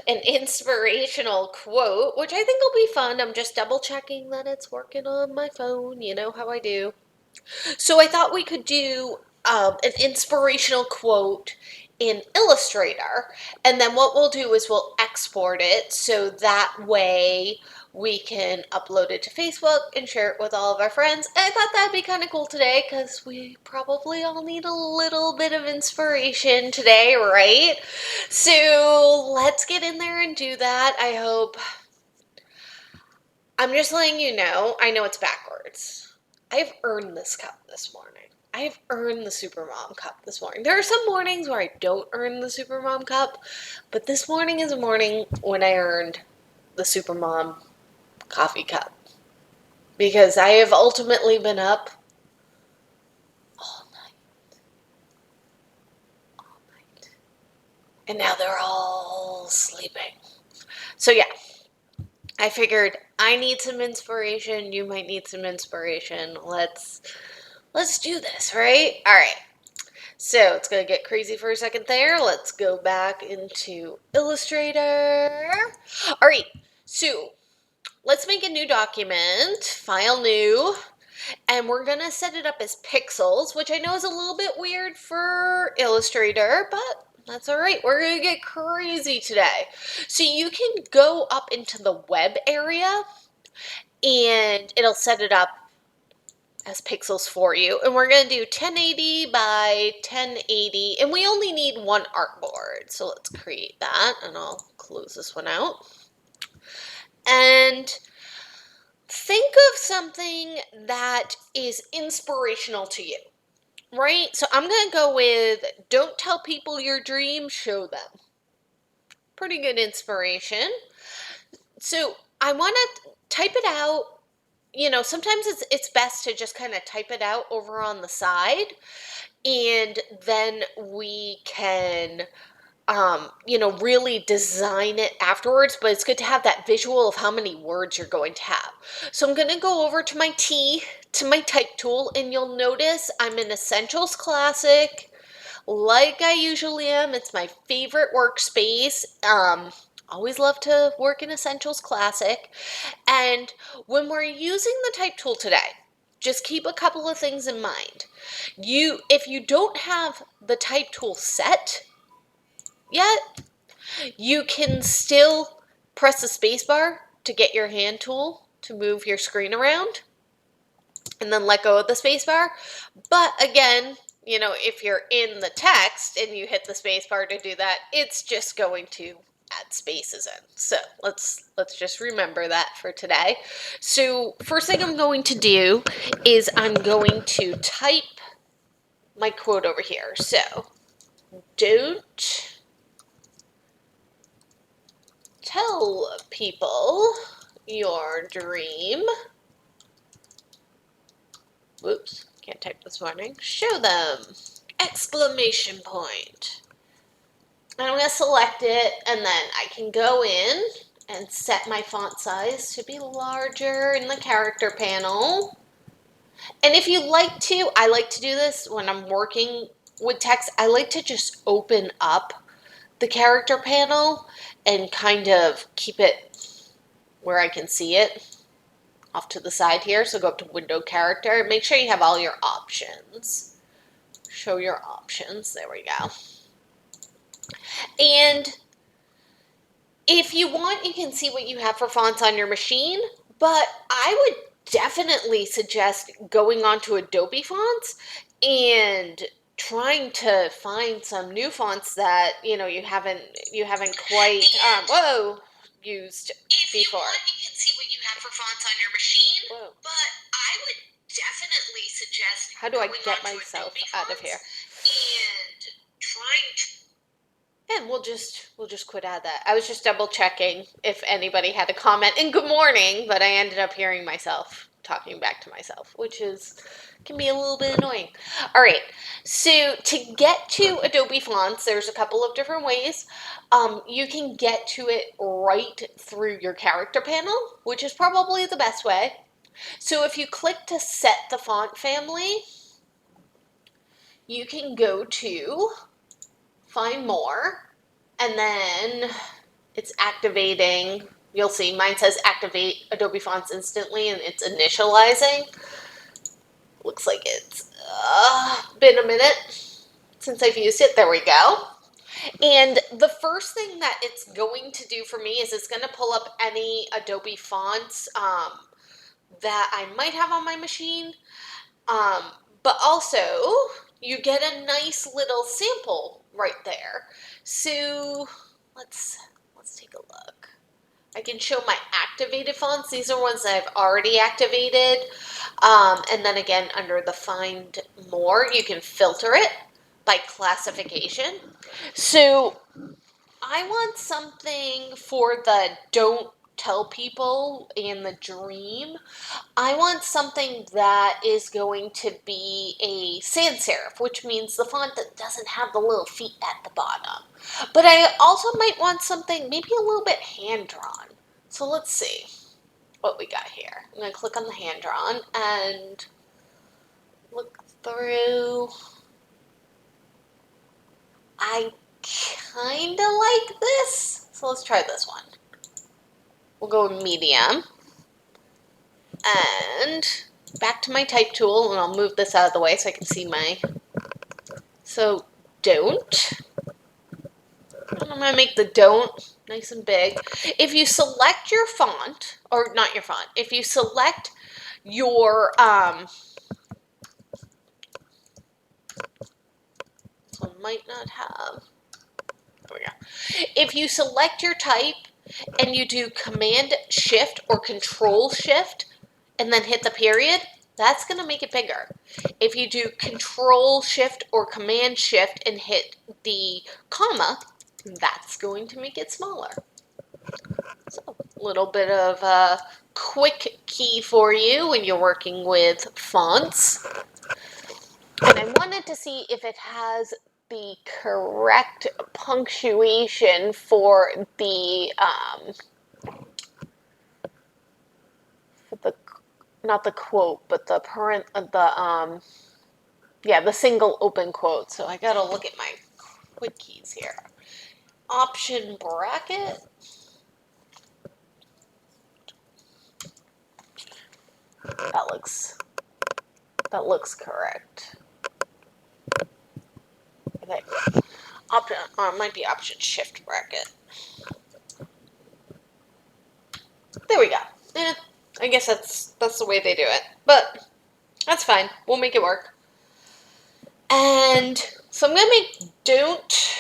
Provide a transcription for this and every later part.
an inspirational quote, which I think will be fun. I'm just double checking that it's working on my phone. You know how I do. So I thought we could do an inspirational quote in Illustrator, and then what we'll do is we'll export it so that way we can upload it to Facebook and share it with all of our friends. And I thought that'd be kind of cool today because we probably all need a little bit of inspiration today, right? So let's get in there and do that. I hope. I'm just letting you know, I know it's backwards. I've earned this cup this morning. I've earned the Supermom cup this morning. There are some mornings where I don't earn the Supermom cup, but this morning is a morning when I earned the Supermom coffee cup. Because I have ultimately been up all night. All night. And now they're all sleeping. So yeah, I figured I need some inspiration. You might need some inspiration. Let's do this, right? All right. So it's going to get crazy for a second there. Let's go back into Illustrator. All right. So let's make a new document, file new, and we're going to set it up as pixels, which I know is a little bit weird for Illustrator, but that's all right. We're going to get crazy today. So you can go up into the web area and it'll set it up as pixels for you. And we're going to do 1080 by 1080. And we only need one artboard. So let's create that. And I'll close this one out. And think of something that is inspirational to you, right? So I'm going to go with don't tell people your dream, show them. Pretty good inspiration. So I want to type it out. You know, sometimes it's best to just kind of type it out over on the side, and then we can, really design it afterwards. But it's good to have that visual of how many words you're going to have. So I'm going to go over to my type tool, and you'll notice I'm in Essentials Classic, like I usually am. It's my favorite workspace. Always love to work in Essentials Classic. And when we're using the type tool today, just keep a couple of things in mind. If you don't have the type tool set yet, you can still press the spacebar to get your hand tool to move your screen around and then let go of the spacebar. But again, if you're in the text and you hit the spacebar to do that, it's just going to add spaces in. So let's just remember that for today. So first thing I'm going to do is I'm going to type my quote over here. So don't tell people your dream. Whoops, can't type this morning. Show them! Exclamation point. And I'm going to select it, and then I can go in and set my font size to be larger in the character panel. And if you like to, I like to do this when I'm working with text, I like to just open up the character panel and kind of keep it where I can see it off to the side here. So go up to Window Character. Make sure you have all your options. Show your options. There we go. And if you want, you can see what you have for fonts on your machine, but I would definitely suggest going onto Adobe Fonts and trying to find some new fonts that you haven't quite used before. You can see what you have for fonts on your machine. Whoa. But I would definitely suggest. How do I get myself out of here? And trying to. And we'll just quit at that. I was just double checking if anybody had a comment. And good morning, but I ended up hearing myself talking back to myself, which can be a little bit annoying. All right, so to get to Adobe Fonts, there's a couple of different ways. You can get to it right through your character panel, which is probably the best way. So if you click to set the font family, you can go to Find More, and then It's activating. You'll see mine says activate Adobe Fonts instantly and it's initializing. Looks like it's been a minute since I've used it. There we go. And the first thing that it's going to do for me is it's going to pull up any Adobe Fonts that I might have on my machine. But also, you get a nice little sample right there. So let's take a look. I can show my activated fonts. These are ones that I've already activated. And then again, under the Find More, you can filter it by classification. So I want something for the don't tell people and the dream. I want something that is going to be a sans serif, which means the font that doesn't have the little feet at the bottom. But I also might want something maybe a little bit hand-drawn. So let's see what we got here. I'm going to click on the hand-drawn and look through. I kind of like this. So let's try this one. We'll go with medium. And back to my type tool, and I'll move this out of the way so I can see my... So, don't. I'm going to make the don't nice and big. If you select your font, or not your font, if you select your... this one might not have... There we go. If you select your type and you do Command Shift or Control Shift and then hit the period, that's going to make it bigger. If you do Control Shift or Command Shift and hit the comma, that's going to make it smaller. So a little bit of a quick key for you when you're working with fonts. And I wanted to see if it has the correct punctuation for the not the quote, but the the single open quote. So I gotta look at my quick keys here. Option bracket. That looks correct. Okay. Option, or it might be option shift bracket. There we go. I guess that's the way they do it, but that's fine. We'll make it work. And so I'm gonna make don't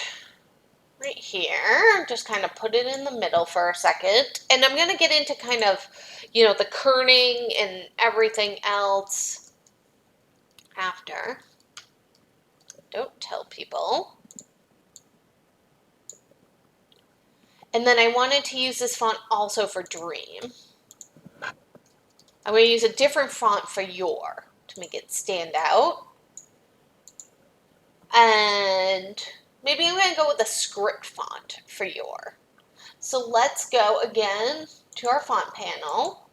right here. Just kind of put it in the middle for a second, and I'm gonna get into kind of, you know, the kerning and everything else after. Don't tell people. And then I wanted to use this font also for Dream. I'm going to use a different font for Your to make it stand out. And maybe I'm going to go with a script font for Your. So let's go again to our font panel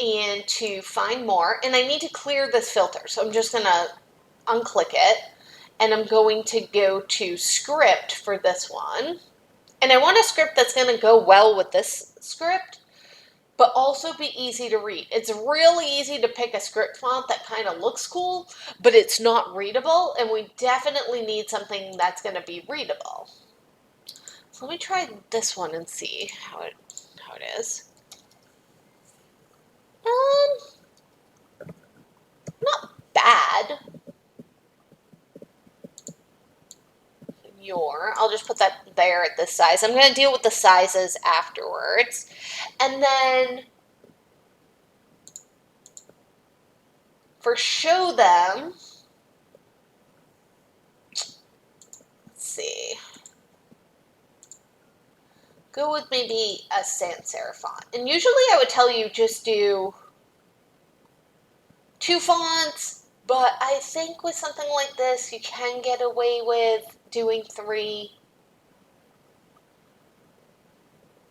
and to Find More. And I need to clear this filter. So I'm just going to unclick it. And I'm going to go to Script for this one. And I want a script that's going to go well with this script, but also be easy to read. It's really easy to pick a script font that kind of looks cool, but it's not readable, and we definitely need something that's going to be readable. So let me try this one and see how it is. Not bad. I'll just put that there at this size. I'm going to deal with the sizes afterwards. And then for show them, let's see, go with maybe a sans serif font. And usually I would tell you just do 2 fonts, but I think with something like this, you can get away with doing 3,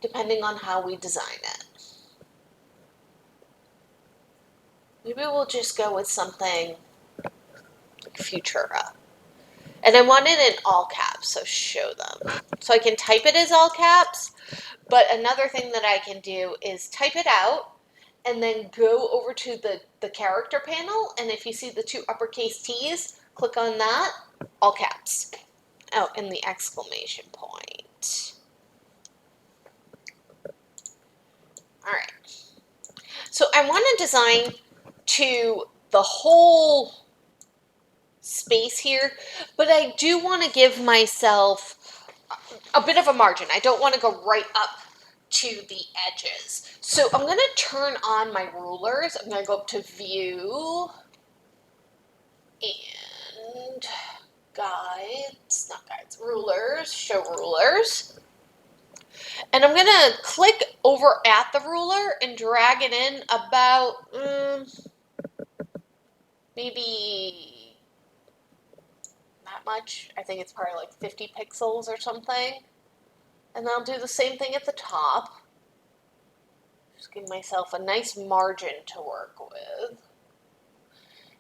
depending on how we design it. Maybe we'll just go with something like Futura. And I want it in all caps, so show them. So I can type it as all caps, but another thing that I can do is type it out and then go over to the character panel, and if you see the 2 uppercase T's, click on that, all caps. Oh, and the exclamation point. All right. So I want to design to the whole space here, but I do want to give myself a bit of a margin. I don't want to go right up to the edges. So I'm going to turn on my rulers. I'm going to go up to View and Guides, not Guides, Rulers, Show Rulers. And I'm going to click over at the ruler and drag it in about maybe not much. I think it's probably like 50 pixels or something. And I'll do the same thing at the top. Just give myself a nice margin to work with.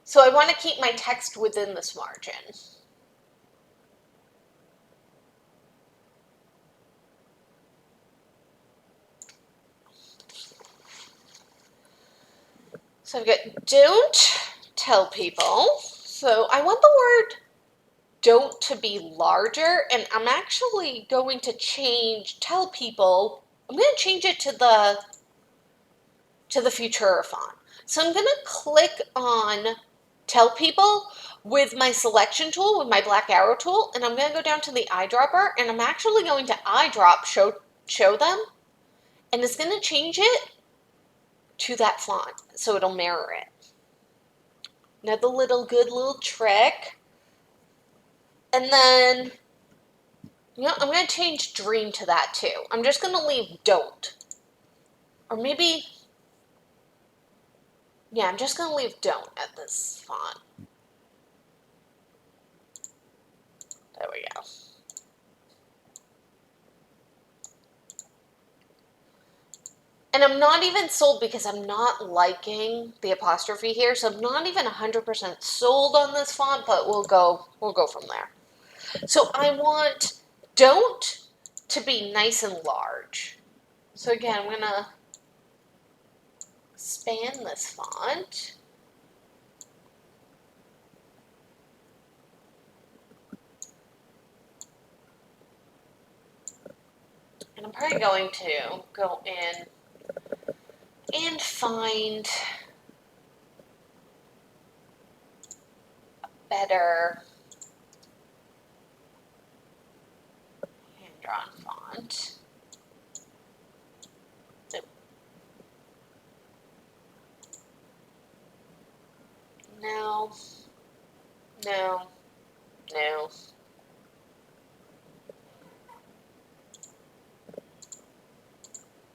So I want to keep my text within this margin. So I've got don't tell people. So I want the word don't to be larger, and I'm actually going to change tell people. I'm going to change it to the Futura font. So I'm going to click on tell people with my selection tool, with my black arrow tool, and I'm going to go down to the eyedropper, and I'm actually going to eyedrop show them, and it's going to change it to that font, so it'll mirror it. Another good little trick. And then, I'm going to change dream to that too. I'm just going to leave don't. Or maybe, yeah, I'm just going to leave don't at this font. There we go. And I'm not even sold because I'm not liking the apostrophe here, so I'm not even 100% sold on this font, but we'll go from there. So I want don't to be nice and large. So again, I'm going to span this font. And I'm probably going to go in and find a better hand-drawn font. No. No. No.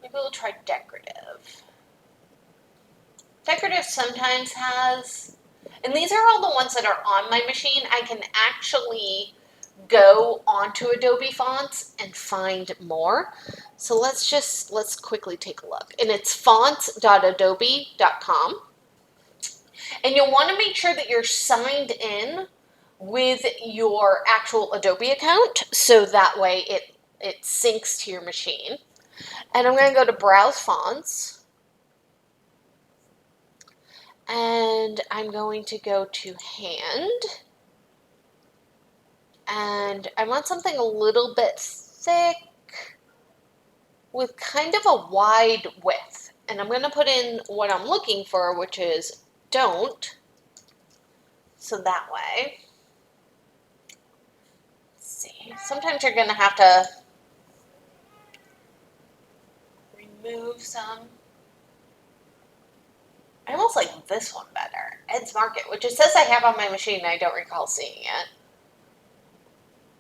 Maybe we'll try decorative. Decorative sometimes has, and these are all the ones that are on my machine. I can actually go onto Adobe Fonts and find more. So let's quickly take a look. And it's fonts.adobe.com. And you'll want to make sure that you're signed in with your actual Adobe account, so that way it syncs to your machine. And I'm going to go to Browse Fonts. And I'm going to go to Hand. And I want something a little bit thick with kind of a wide width. And I'm going to put in what I'm looking for, which is don't. So that way, let's see. Sometimes you're going to have to remove some. I almost like this one better. Ed's Market, which it says I have on my machine. I don't recall seeing it.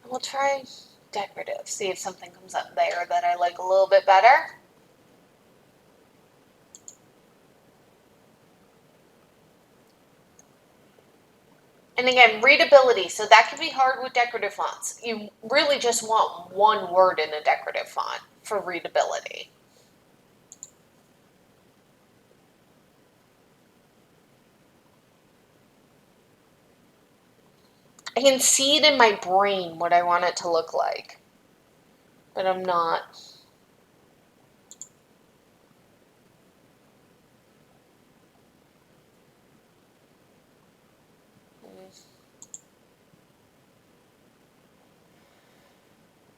And we'll try decorative. See if something comes up there that I like a little bit better. And again, readability. So that can be hard with decorative fonts. You really just want one word in a decorative font for readability. I can see it in my brain what I want it to look like, but I'm not.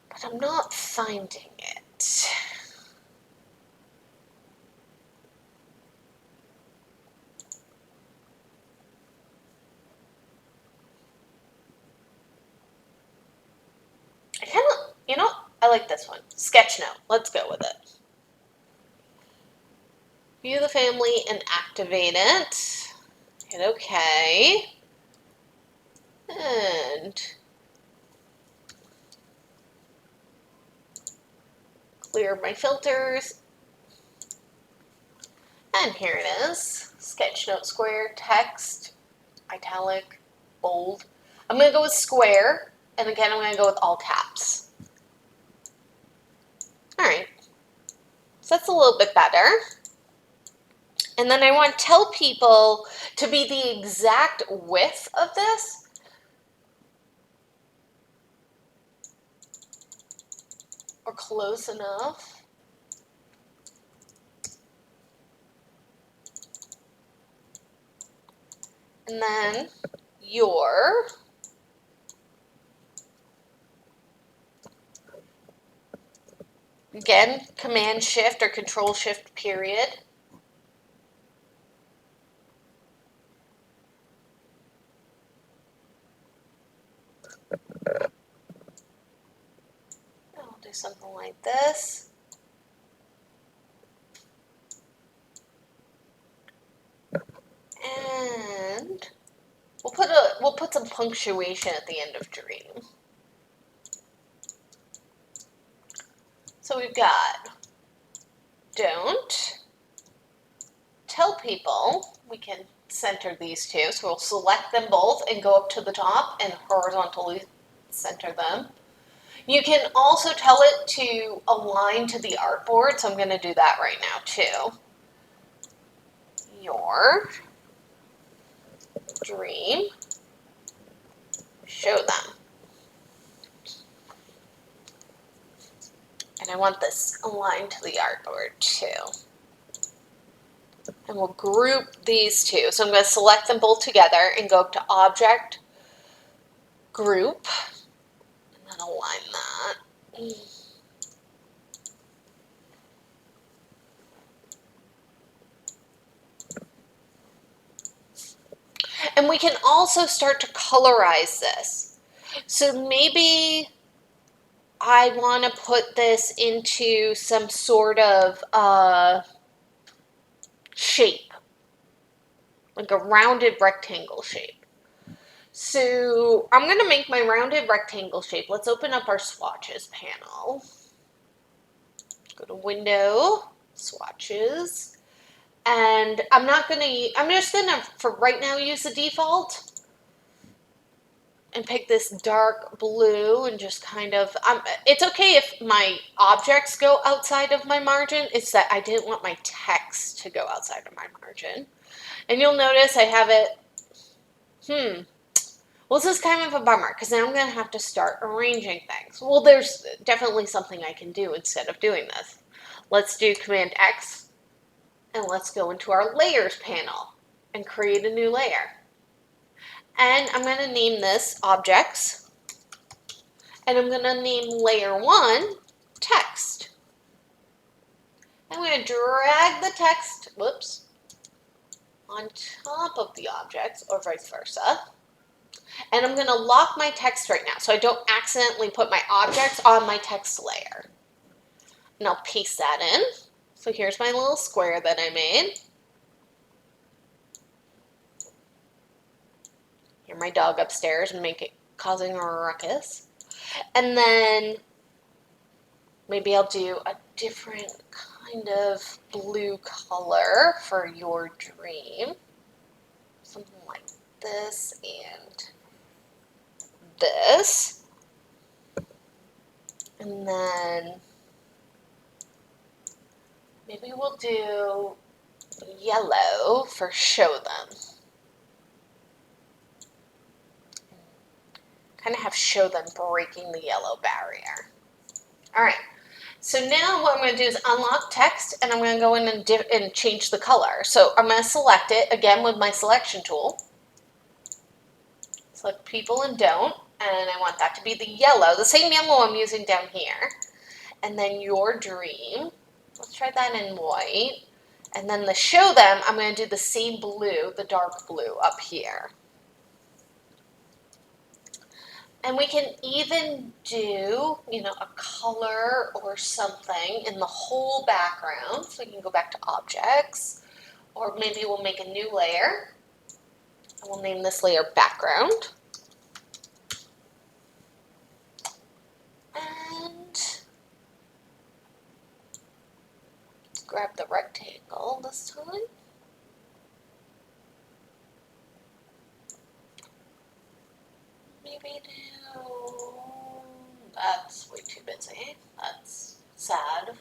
But I'm not finding it. I kind of, I like this one. Sketch note. Let's go with it. View the family and activate it. Hit OK. And clear my filters. And here it is. Sketch note square, text, italic, bold. I'm going to go with square. And again, I'm going to go with all caps. All right. So that's a little bit better. And then I want to tell people to be the exact width of this. Or close enough. And then your again, Command Shift or Control Shift period. I'll do something like this. And we'll put some punctuation at the end of dream. So we've got don't tell people. We can center these two. So we'll select them both and go up to the top and horizontally center them. You can also tell it to align to the artboard, so I'm going to do that right now too. Your dream, show them. And I want this aligned to the artboard too. And we'll group these two. So I'm going to select them both together and go up to Object, Group, and then align that. And we can also start to colorize this. So maybe I want to put this into some sort of shape, like a rounded rectangle shape. So I'm going to make my rounded rectangle shape. Let's open up our swatches panel. Go to Window, Swatches. And I'm just going to, for right now, use the default. And pick this dark blue and just kind of, it's okay if my objects go outside of my margin. It's that I didn't want my text to go outside of my margin. And you'll notice I have it, well, this is kind of a bummer because now I'm going to have to start arranging things. Well, there's definitely something I can do instead of doing this. Let's do Command X and let's go into our Layers panel and create a new layer. And I'm going to name this Objects. And I'm going to name Layer 1 Text. I'm going to drag the text, on top of the objects, or vice versa. And I'm going to lock my text right now so I don't accidentally put my objects on my text layer. And I'll paste that in. So here's my little square that I made. Hear my dog upstairs and causing a ruckus. And then maybe I'll do a different kind of blue color for your dream. Something like this and this. And then maybe we'll do yellow for show them. kind of have show them breaking the yellow barrier. All right. So now what I'm going to do is unlock text, and I'm going to go in and change the color. So I'm going to select it again with my selection tool. Select people and don't, and I want that to be the yellow, the same yellow I'm using down here. And then your dream. Let's try that in white. And then the show them, I'm going to do the same blue, the dark blue up here. And we can even do, a color or something in the whole background. So we can go back to objects, or maybe we'll make a new layer. And we'll name this layer background. And grab the rectangle this time. Maybe that's way too busy. That's sad.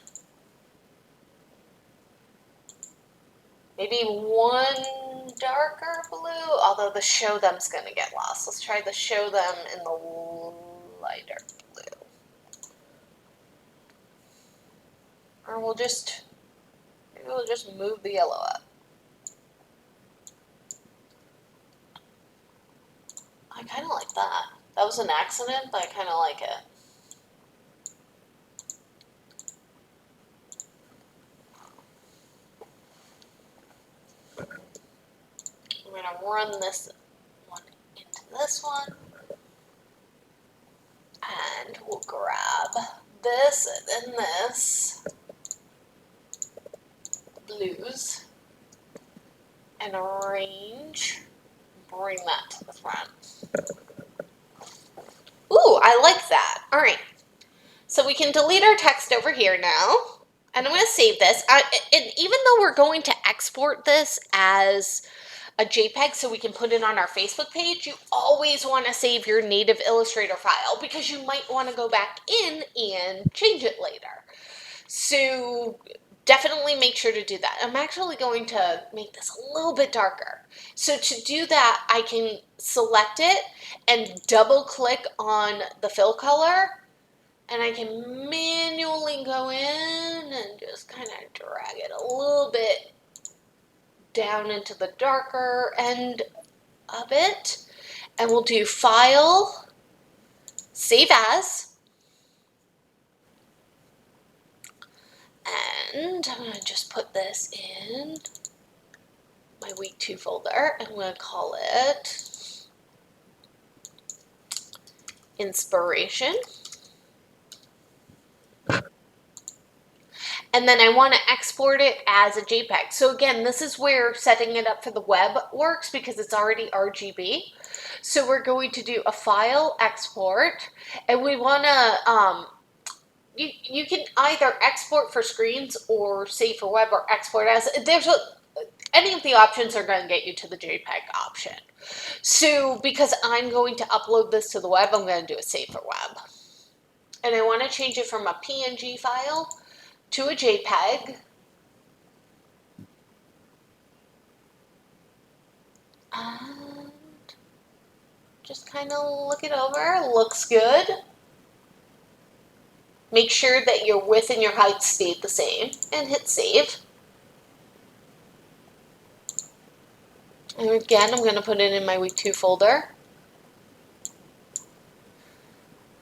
Maybe one darker blue, although the show them's gonna get lost. Let's try the show them in the lighter blue. Or maybe we'll just move the yellow up. I kind of like that. That was an accident, but I kind of like it. I'm going to run this one into this one. And we'll grab this and this blues and arrange, bring that to the front. Ooh, I like that. All right. So we can delete our text over here now. And I'm going to save this. And even though we're going to export this as a JPEG so we can put it on our Facebook page, you always want to save your native Illustrator file because you might want to go back in and change it later. So definitely make sure to do that. I'm actually going to make this a little bit darker. So to do that, I can select it and double click on the fill color, and I can manually go in and just kind of drag it a little bit down into the darker end of it. And we'll do File, Save As. And I'm going to just put this in my week 2 folder. I'm going to call it Inspiration. And then I want to export it as a JPEG. So again, this is where setting it up for the web works because it's already RGB. So we're going to do a File, Export, and we want to you can either export for screens or save for web or export as. Any of the options are going to get you to the JPEG option. So because I'm going to upload this to the web, I'm going to do a save for web. And I want to change it from a PNG file to a JPEG. And just kind of look it over. Looks good. Make sure that your width and your height stayed the same and hit save. And again, I'm going to put it in my week 2 folder.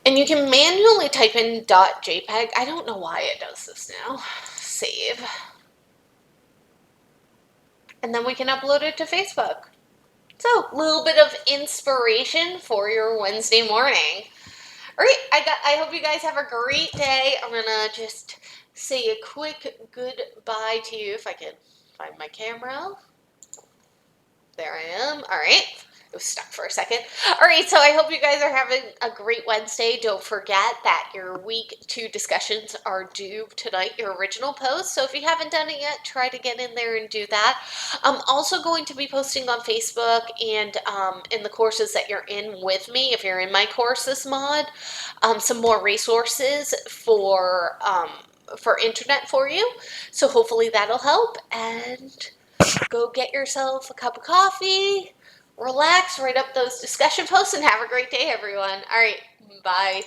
And you can manually type in .jpeg. I don't know why it does this now. Save. And then we can upload it to Facebook. So, a little bit of inspiration for your Wednesday morning. All right, I hope you guys have a great day. I'm going to just say a quick goodbye to you if I can find my camera. There I am. All right. It was stuck for a second. All right, so I hope you guys are having a great Wednesday. Don't forget that your week 2 discussions are due tonight, your original post. So if you haven't done it yet, try to get in there and do that. I'm also going to be posting on Facebook and in the courses that you're in with me, if you're in my course this mod, some more resources for internet for you. So hopefully that'll help. And go get yourself a cup of coffee relax, write up those discussion posts, and have a great day, everyone. All right, bye.